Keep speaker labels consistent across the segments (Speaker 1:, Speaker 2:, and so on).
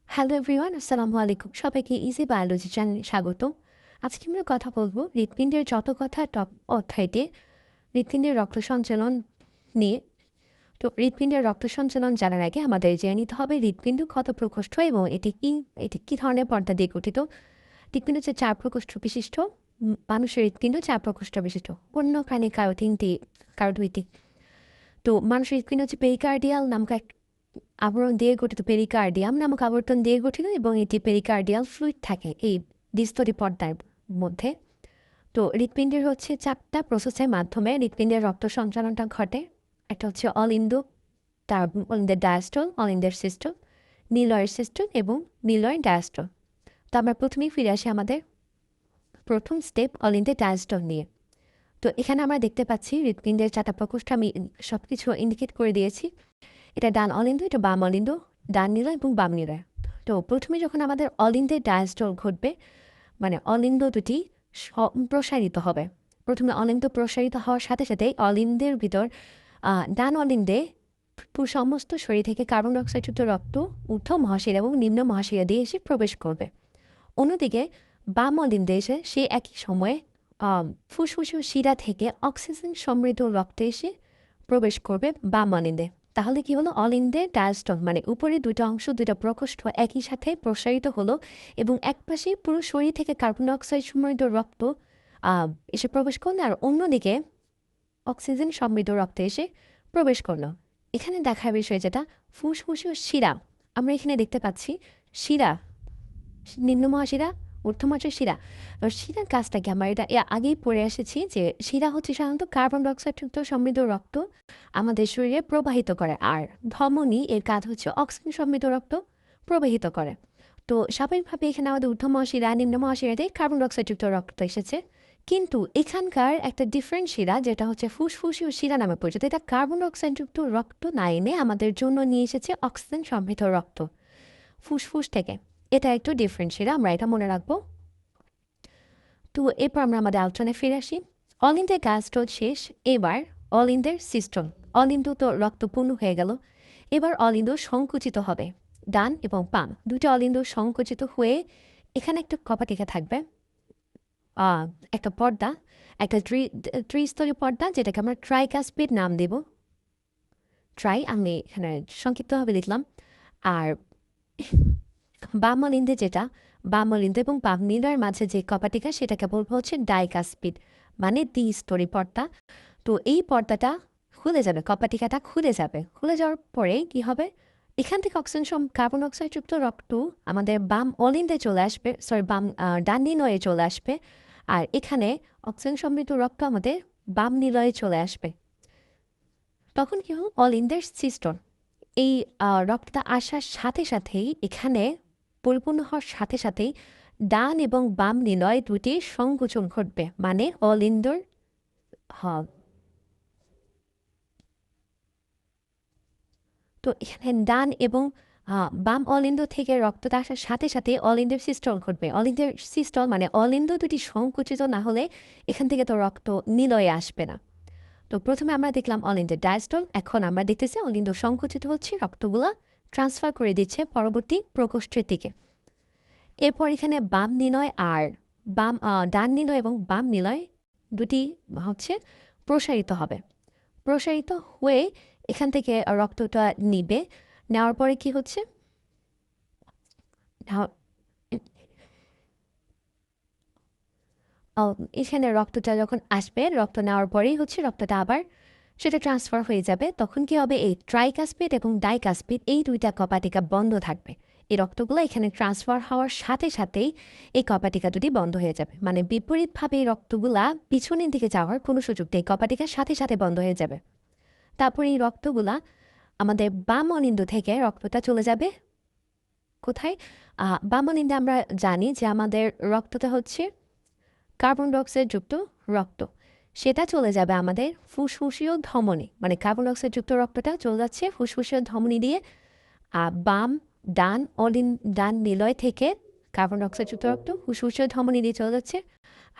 Speaker 1: Hello everyone, আসসালামু আলাইকুম। সবাইকে ইজি বায়োলজি চ্যানেলে স্বাগত। আজকে আমরা কথা বলবো হৃৎপিণ্ডের যত কথা অধ্যায়টি হৃৎপিণ্ডের রক্ত সঞ্চালন নিয়ে। তো হৃৎপিণ্ডের রক্ত সঞ্চালন জানার আগে আমাদের জেনে নিতে হবে হৃৎপিণ্ড কত প্রকোষ্ঠ এবং এটি কি ধরনের পর্দা দিয়ে গঠিত। হৃৎপিণ্ড হচ্ছে 4 প্রকোষ্ঠ বিশিষ্ট। মানুষের হৃৎপিণ্ড 4 প্রকোষ্ঠ বিশিষ্ট। অন্য প্রাণী কারো 2টি। তো মানুষের হৃৎপিণ্ড হচ্ছে পেরিকার্ডিয়াল নামক এক আবরণ দিয়ে গঠিত, পেরিকার্ডিয়াম নামক আবর্তন দিয়ে গঠিত এবং এটি পেরিকার্ডিয়াল ফ্লুইড থাকে এই দ্বিস্তরী পর্দার মধ্যে। তো হৃৎপিণ্ডের হচ্ছে 4টা প্রসেসের মাধ্যমে হৃৎপিণ্ডের রক্ত সঞ্চালনটা ঘটে। একটা হচ্ছে অলিন্দ, তার অলিন্দের ডায়াস্টল, অলিন্দের সিস্টল, নিলয়ের সিস্টল এবং নিলয়ের ডায়াস্টল। তো আমরা প্রথমেই ফিরে আসি আমাদের প্রথম স্টেপ অলিন্দের ডায়াস্টল নিয়ে। তো এখানে আমরা দেখতে পাচ্ছি হৃৎপিণ্ডের 4টা প্রকোষ্ঠ আমি সব কিছু ইন্ডিকেট করে দিয়েছি। এটা ডান অলিন্দ, এটা বাম অলিন্দ, ডান নিলয় এবং বাম নিলয়। তো প্রথমে যখন আমাদের অলিন্দের ডায়াস্টল ঘটবে, মানে অলিন্দ দুটি প্রসারিত হবে। প্রথমে অলিন্দ প্রসারিত হওয়ার সাথে সাথেই অলিন্দের ভিতর ডান অলিন্দে সমস্ত শরীর থেকে কার্বন ডাইঅক্সাইডযুক্ত রক্ত ঊর্ধ্ব মহাশিরা এবং নিম্ন মহাশিরা দিয়ে এসে প্রবেশ করবে। অন্যদিকে বাম অলিন্দে এসে সে একই সময়ে ফুসফুসীয় শিরা থেকে অক্সিজেন সমৃদ্ধ রক্ত এসে প্রবেশ করবে বাম অলিন্দে। তাহলে কি হলো, অলিন্দের ডায়াস্টল মানে উপরে দুটো অংশ, দুটো প্রকোষ্ঠ একই সাথে প্রসারিত হলো এবং একপাশে পুরো শরীর থেকে কার্বন ডাইঅক্সাইড সমৃদ্ধ রক্ত এসে প্রবেশ করলো, আর অন্যদিকে অক্সিজেন সমৃদ্ধ রক্ত এসে প্রবেশ করলো। এখানে দেখার বিষয় যেটা ফুসফুসীয় শিরা, আমরা এখানে দেখতে পাচ্ছি শিরা, নিম্ন মহাশিরা, ঊর্ধ্বমহাশয় শিরা। শিরার কাজটা কি, আমরা এটা আগেই পড়ে এসেছি যে শিরা হচ্ছে সাধারণত কার্বন ডাইঅক্সাইডযুক্ত সমৃদ্ধ রক্ত আমাদের শরীরে প্রবাহিত করে, আর ধমনী এর কাজ হচ্ছে অক্সিজেন সমৃদ্ধ রক্ত প্রবাহিত করে। তো স্বাভাবিকভাবে এখানে আমাদের ঊর্ধ্ব মহাশিরা, নিম্ন মহাশিরাতে কার্বন ডাইঅক্সাইডযুক্ত রক্ত এসেছে, কিন্তু এখানকার একটা ডিফারেন্ট শিরা যেটা হচ্ছে ফুসফুসীয় শিরা নামে পরিচিত, এটা কার্বন ডাইঅক্সাইডযুক্ত রক্ত না এনে আমাদের জন্য নিয়ে এসেছে অক্সিজেন সমৃদ্ধ রক্ত ফুসফুস থেকে। এটা একটু ডিফারেন্ট শিরা, আমরা এটা মনে রাখবো। তো এরপর আমরা আমাদের আলোচনায় ফিরে আসি। অলিন্দের কাজটা শেষ, এবার অলিন্দের সিস্টম। অলিন্দ তো রক্তপূর্ণ হয়ে গেল, এবার অলিন্দ সংকুচিত হবে। ডান এবং বাম দুটো অলিন্দ সংকুচিত হয়ে এখানে একটা কপাটিকা থাকবে, একটা পর্দা, একটা ত্রিস্তরীয় পর্দা যেটাকে আমরা ট্রাইকাসপিড নাম দেব। আমি এখানে সংক্ষিপ্তভাবে লিখলাম। আর বাম অলিন্দে যেটা, বাম অলিন্দ এবং বাম নিলয়ের মাঝে যে কপাটিকা সেটাকে বলবো হচ্ছে ডাইকাসপিড, মানে দ্বিস্তরী পর্দা। তো এই পর্দাটা খুলে যাবে, কপাটিকাটা খুলে যাবে। খুলে যাওয়ার পরে কি হবে, এখান থেকে অক্সিজেন কার্বন ডাইঅক্সাইডযুক্ত রক্ত আমাদের বাম অলিন্দে চলে আসবে, বাম ডান নিলয়ে চলে আসবে, আর এখানে অক্সিজেন সমৃদ্ধ রক্ত আমাদের বাম নিলয়ে চলে আসবে। তখন কি হল, অলিন্দের সিস্টন, এই রক্তটা আসার সাথে সাথেই এখানে পরিপূর্ণ হওয়ার সাথে সাথেই ডান এবং বাম নিলয় দুটি সংকোচন ঘটবে, মানে অলিন্দর তো এখানে ডান এবং বাম অলিন্দ থেকে রক্তটা আসার সাথে সাথে অলিন্দের সিস্টল ঘটবে। অলিন্দের সিস্টল মানে অলিন্দ দুটি সংকুচিত না হলে এখান থেকে তো রক্ত নিলয়ে আসবে না। তো প্রথমে আমরা দেখলাম অলিন্দের ডায়াস্টল, এখন আমরা দেখতেছি অলিন্দ সংকুচিত হচ্ছে, রক্তগুলা ট্রান্সফার করে দিচ্ছে পরবর্তী প্রকোষ্ঠের দিকে। এরপর এখানে বাম নিলয় আর ডান নিলয় এবং বাম নিলয় দুটি হচ্ছে প্রসারিত হবে। প্রসারিত হয়ে এখান থেকে রক্তটা নিবে, নেওয়ার পরে কি হচ্ছে, এখানে রক্তটা যখন আসবে, রক্ত নেওয়ার পরেই হচ্ছে রক্তটা আবার সেটা ট্রান্সফার হয়ে যাবে। তখন কি হবে, এই ট্রাইকাসপিড এবং ডাইকাসপিড এই দুইটা কপাটিকা বন্ধ থাকবে। এই রক্তগুলো এখানে ট্রান্সফার হওয়ার সাথে সাথেই এই কপাটিকা দুটি বন্ধ হয়ে যাবে, মানে বিপরীতভাবে এই রক্তগুলা পিছনের দিকে যাওয়ার কোনো সুযোগ নেই, কপাটিকার সাথে সাথে বন্ধ হয়ে যাবে। তারপর এই রক্তগুলা আমাদের বাম অলিন্দ থেকে রক্তটা চলে যাবে কোথায়, বাম অলিন্দে আমরা জানি যে আমাদের রক্তটা হচ্ছে কার্বন ডাইঅক্সাইড যুক্ত রক্ত, সেটা চলে যাবে আমাদের ফুসফুসীয় ধমনী, মানে কার্বন ডাইঅক্সাইড যুক্ত রক্তটা চলে যাচ্ছে ফুসফুসীয় ধমনী দিয়ে। ডান নিলয় থেকে কার্বন ডাইঅক্সাইড যুক্ত রক্ত ফুসফুসীয় ধমনী দিয়ে চলে যাচ্ছে,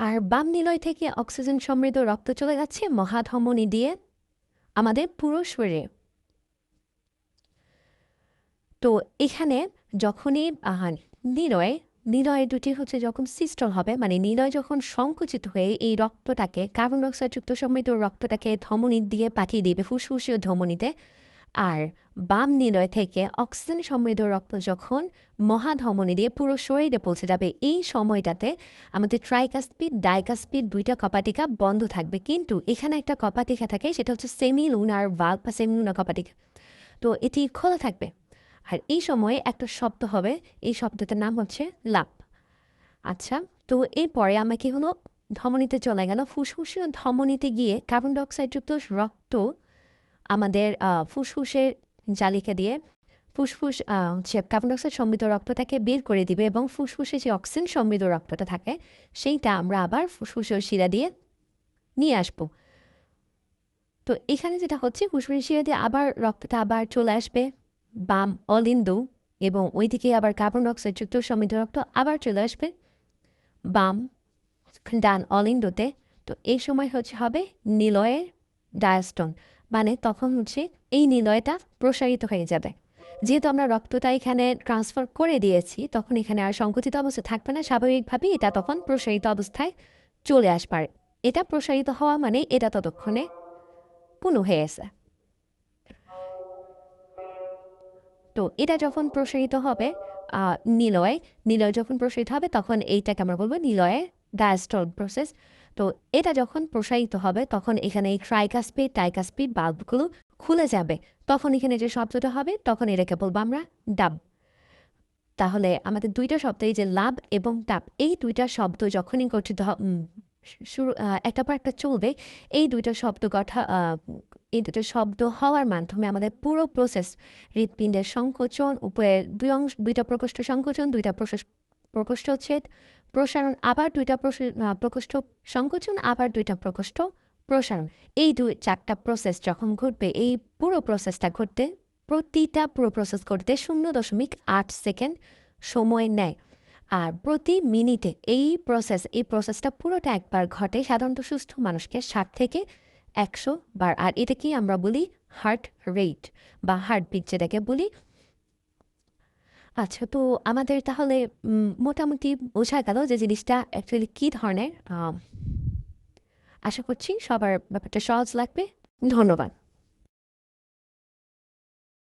Speaker 1: আর বাম নিলয় থেকে অক্সিজেন সমৃদ্ধ রক্ত চলে যাচ্ছে মহাধমনী দিয়ে আমাদের পুরো শরীরে। তো এখানে যখনই নিলয় নিলয় দুটি হচ্ছে যখন সিস্টল হবে, মানে নিলয় যখন সংকুচিত হয়ে এই রক্তটাকে কার্বন ডাইঅক্সাইড যুক্ত সমৃদ্ধ রক্তটাকে ধমনী দিয়ে পাঠিয়ে দিবে ফুসফুসীয় ধমনীতে, আর বাম নিলয় থেকে অক্সিজেন সমৃদ্ধ রক্ত যখন মহাধমনী দিয়ে পুরো শরীরে পৌঁছে যাবে, এই সময়টাতে আমাদের ট্রাইকাস্পিড ডাইকাস্পিড দুইটা কপাটিকা বন্ধ থাকবে। কিন্তু এখানে একটা কপাটিকা থাকে, সেটা হচ্ছে সেমিলুনার ভালভ বা সেমিলুনার কপাটিকা, তো এটি খোলা থাকবে। আর এই সময়ে একটা শব্দ হবে, এই শব্দটার নাম হচ্ছে লাপ। আচ্ছা, তো এরপরে আমরা কি হলো, ধমনীতে চলে গেল, ফুসফুসীয় ধমনীতে গিয়ে কার্বন ডাইঅক্সাইডযুক্ত রক্ত আমাদের ফুসফুসের জালিকা দিয়ে ফুসফুস হচ্ছে কার্বন ডাইঅক্সাইড সমৃদ্ধ রক্তটাকে বের করে দিবে, এবং ফুসফুসে যে অক্সিজেন সমৃদ্ধ রক্তটা থাকে সেইটা আমরা আবার ফুসফুসের শিরা দিয়ে নিয়ে আসবো। তো এখানে যেটা হচ্ছে, ফুসফুসের শিরা দিয়ে আবার রক্তটা আবার চলে আসবে বাম অলিন্দু, এবং ওইদিকে আবার কার্বন ডাইঅক্সাইড যুক্ত সমৃদ্ধ রক্ত আবার চলে আসবে বাম ডান অলিন্দুতে। তো এই সময় হচ্ছে হবে নিলয়ের ডায়াস্টোন, মানে তখন হচ্ছে এই নিলয়টা প্রসারিত হয়ে যাবে। যেহেতু আমরা রক্তটা এখানে ট্রান্সফার করে দিয়েছি, তখন এখানে আর সংকুচিত অবস্থা থাকবে না, স্বাভাবিকভাবেই এটা তখন প্রসারিত অবস্থায় চলে আসবে। এটা প্রসারিত হওয়া মানে এটা ততক্ষণে পূর্ণ হয়ে গেছে। তো এটা যখন প্রসারিত হবে নিলয় নিলয় যখন প্রসারিত হবে, তখন এইটাকে আমরা বলবো নিলয়ের ডায়াস্টল প্রসেস। তো এটা যখন প্রসারিত হবে, তখন এখানে এই ট্রাইকাস্পিড টাইকাস্পিড বাল্বগুলো খুলে যাবে, তখন এখানে যে শব্দটা হবে, তখন এটাকে বলবো আমরা ডাব। তাহলে আমাদের দুইটা শব্দ, এই যে লাভ এবং টাপ, এই দুইটা শব্দ যখনই গঠিত শুরু একটা পর একটা চলবে, এই দুইটা শব্দ এই দুটো শব্দ হওয়ার মাধ্যমে আমাদের পুরো প্রসেস, হৃৎপিণ্ডের সংকোচন, উপরে দুইটা প্রকোষ্ঠ সংকোচন, দুইটা প্রকোষ্ঠ ছেদ, প্রসারণ, আবার দুইটা প্রকোষ্ঠ সংকোচন, আবার দুইটা প্রকোষ্ঠ প্রসারণ, এই চারটা প্রসেস যখন ঘটবে, এই পুরো প্রসেসটা ঘটতে পুরো প্রসেস করতে 0.8 সেকেন্ড সময় নেয়। আর প্রতি মিনিটে এই প্রসেসটা পুরোটা একবার ঘটে সাধারণত সুস্থ মানুষকে 60 থেকে 100 বার। আর এটাকেই আমরা বলি হার্ট রেট বা হার্টবিট, যেটাকে বলি। আচ্ছা, তো আমাদের তাহলে মোটামুটি বোঝা গেল যে জিনিসটা অ্যাকচুয়ালি কী ধরনের। আশা করছি সবার ব্যাপারটা সহজ লাগবে। ধন্যবাদ।